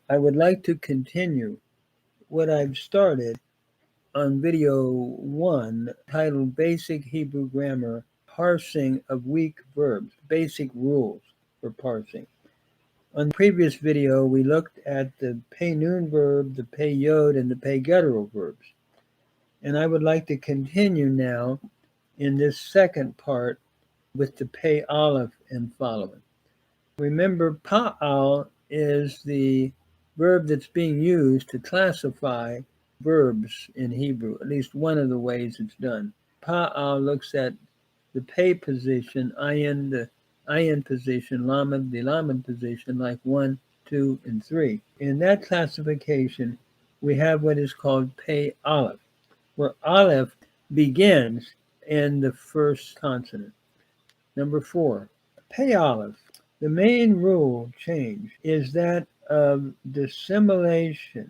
I would like to continue what I've started on video 1 titled Basic Hebrew Grammar Parsing of Weak Verbs, Basic Rules for Parsing. On the previous video, we looked at the pay noon verb, the pay yod, and the pay guttural verbs. And I would like to continue now in this second part with the pay aleph and following. Remember, pa'al is the verb that's being used to classify verbs in Hebrew, at least one of the ways it's done. Pa'al looks at the pay position, ayin, the ayin position, lamed, the lamed position, like 1, 2, and 3. In that classification, we have what is called pay aleph, where aleph begins in the first consonant. Number 4, pay aleph. The main rule change is that of dissimilation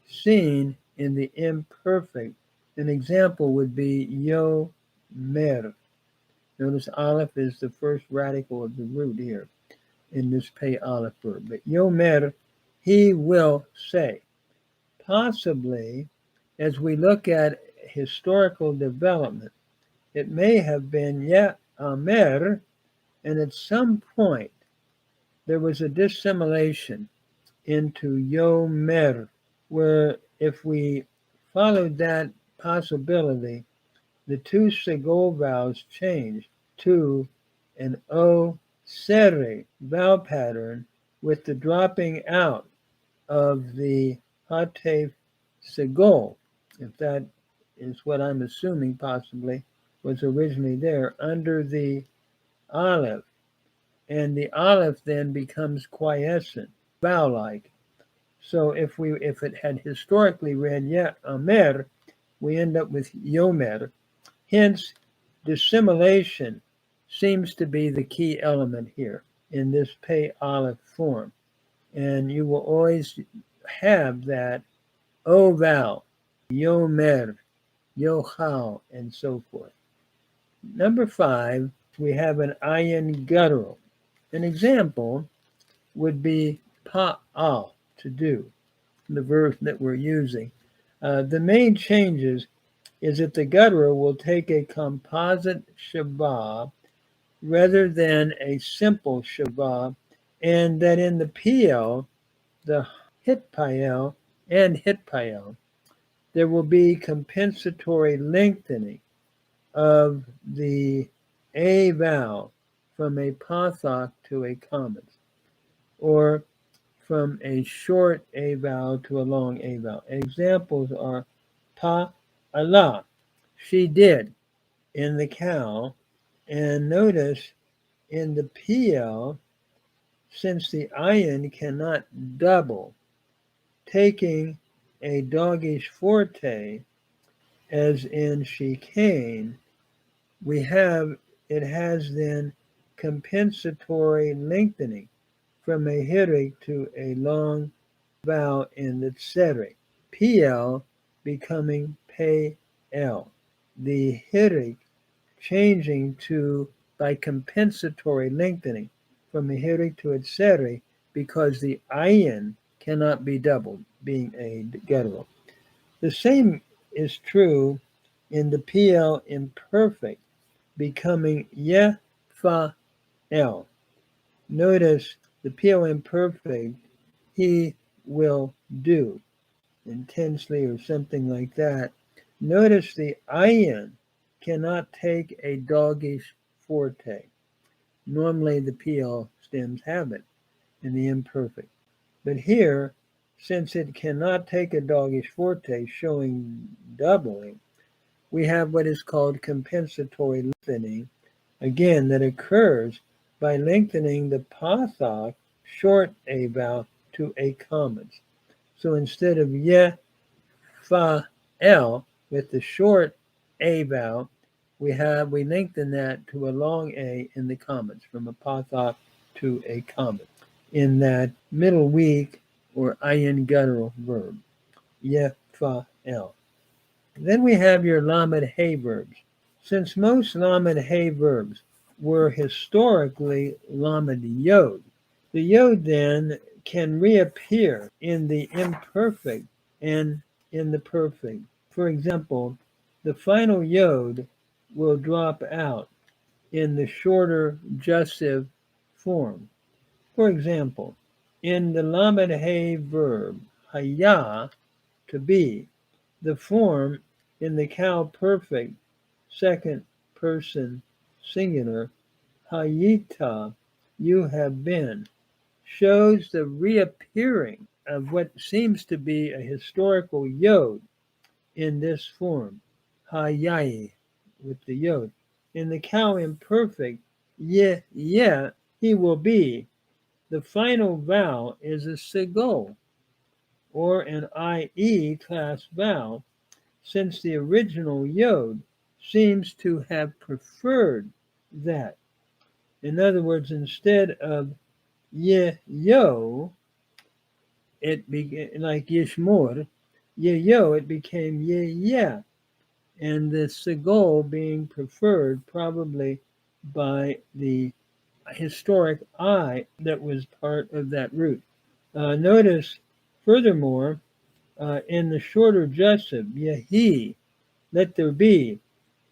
seen in the imperfect. An example would be yomer. Notice aleph is the first radical of the root here in this pay aleph verb. But yomer, he will say. Possibly, as we look at historical development, it may have been amer, and at some point there was a dissimilation into yomer, where if we followed that possibility, the two sigol vowels changed to an o sere vowel pattern with the dropping out of the hatef sigol, if that is what I'm assuming possibly was originally there, under the aleph. And the aleph then becomes quiescent, vowel-like. So if it had historically read amer, we end up with yomer. Hence, dissimilation seems to be the key element here in this pay aleph form. And you will always have that O vowel, yomer, yochal, and so forth. Number 5, we have an ayin guttural. An example would be pa'al, to do, the verb that we're using. The main changes is that the guttural will take a composite shabab rather than a simple shabab, and that in the PL, the hitpayel and hitpayel, there will be compensatory lengthening of the A vowel from a pathak to a commons, or from a short A vowel to a long A vowel. Examples are Allah, she did, in the cow. And notice in the PL, since the ayin cannot double, taking a doggish forte, as in she came, it has then compensatory lengthening from a hirik to a long vowel in the tzere. PL becoming pay L. The hirik changing to by compensatory lengthening from a hirik to a tzere, because the ayin cannot be doubled, being a guttural. The same is true in the PL imperfect, becoming fa L. Notice the PL imperfect, he will do, intensely or something like that. Notice the ayin cannot take a doggish forte. Normally the PL stems have it in the imperfect. But here, since it cannot take a doggish forte, showing doubling, we have what is called compensatory lengthening, again, that occurs by lengthening the pathak short A vowel to a commons. So instead of fa L with the short A vowel, we lengthen that to a long A in the commons, from a pathak to a common, in that middle weak or ayin guttural verb, fa L. Then we have your lamed hey verbs. Since most lamed hey verbs were historically lamed yod, the yod then can reappear in the imperfect and in the perfect. For example, the final yod will drop out in the shorter jussive form. For example, in the lamed hey verb haya, to be, the form in the cow perfect second person singular hayita, you have been, shows the reappearing of what seems to be a historical yod in this form, hayai, with the yod. In the cow imperfect, ye, he will be, the final vowel is a segol, or an IE class vowel, since the original yod seems to have preferred that. In other words, instead of ye, yo, it became like yishmor, ye, yo, it became ye, yeah, and the segol being preferred probably by the historic I that was part of that root. Notice, furthermore, in the shorter jussive, yehi, let there be,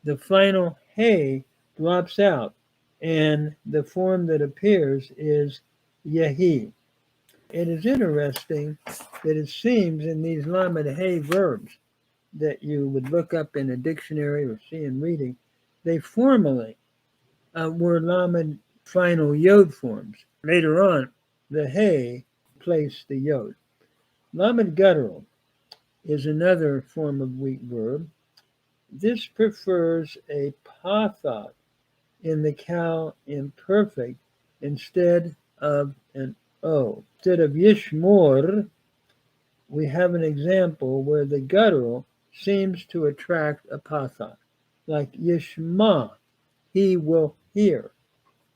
the final hey drops out, and the form that appears is yehi. It is interesting that it seems in these lamed hey verbs that you would look up in a dictionary or see in reading, they formally were lamed final yod forms. Later on, the hey placed the yod. Lamed guttural is another form of weak verb. This prefers a pathos in the cow imperfect instead of an o. Instead of yishmor, we have an example where the guttural seems to attract a pathos, like yishma, he will hear,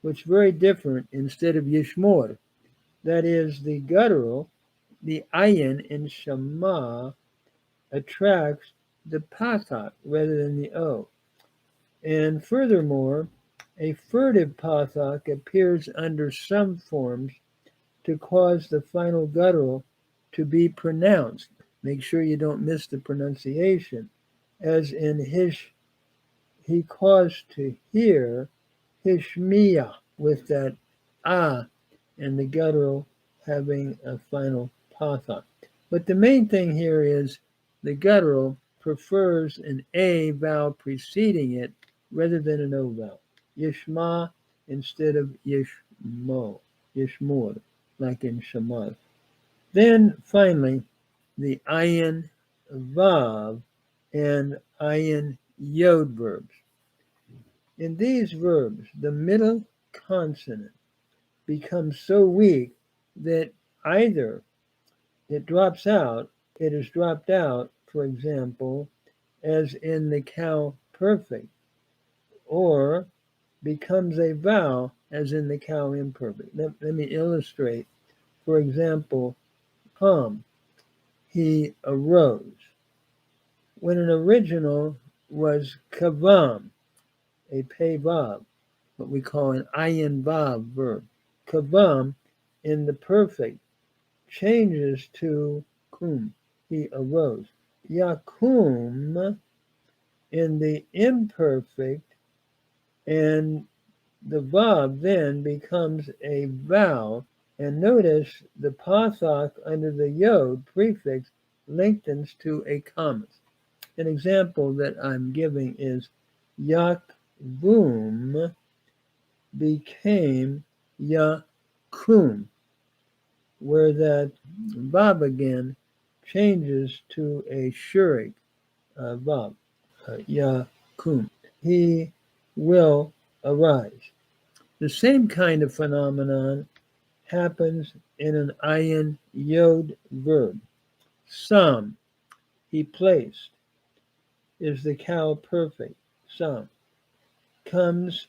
which is very different instead of yishmor. That is, the guttural, the ayin in shama, attracts the pathak rather than the o. And furthermore, a furtive pathak appears under some forms to cause the final guttural to be pronounced. Make sure you don't miss the pronunciation. As in hish, he caused to hear hishmiya, with that and the guttural having a final pathak. But the main thing here is the guttural prefers an a vowel preceding it rather than an o vowel. Yishma instead of yishmo, yishmor, like in shamar. Then finally, the Ayin Waw and Ayin Yod verbs. In these verbs, the middle consonant becomes so weak that either it drops out, it is dropped out, for example, as in the cow perfect, or becomes a vowel, as in the cow imperfect. Let me illustrate. For example, he arose, when an original was kavam, a pei vav, what we call an ayin vav verb. Kavam in the perfect changes to kum, he arose. Yakum in the imperfect, and the vav then becomes a vowel, and notice the pathak under the yod prefix lengthens to a comma. An example that I'm giving is yakvum became yakum, where that vav again changes to a shurik vav, yakum. He will arise. The same kind of phenomenon happens in an Ayin Yod verb. Some, he placed, is the cow perfect. Some comes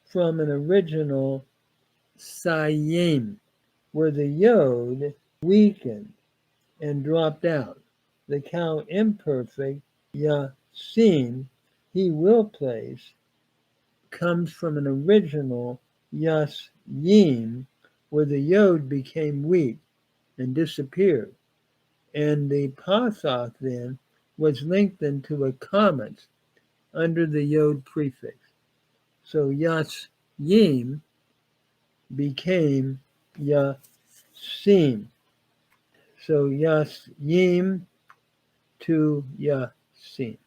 from an original sayim, where the yod weakened and dropped out. The cow imperfect, yasim, he will place, comes from an original yas yim, where the yod became weak and disappeared. And the Pasach then was lengthened to a commas under the Yod prefix. So Yasim became Yasim. So Yasim to Yasim.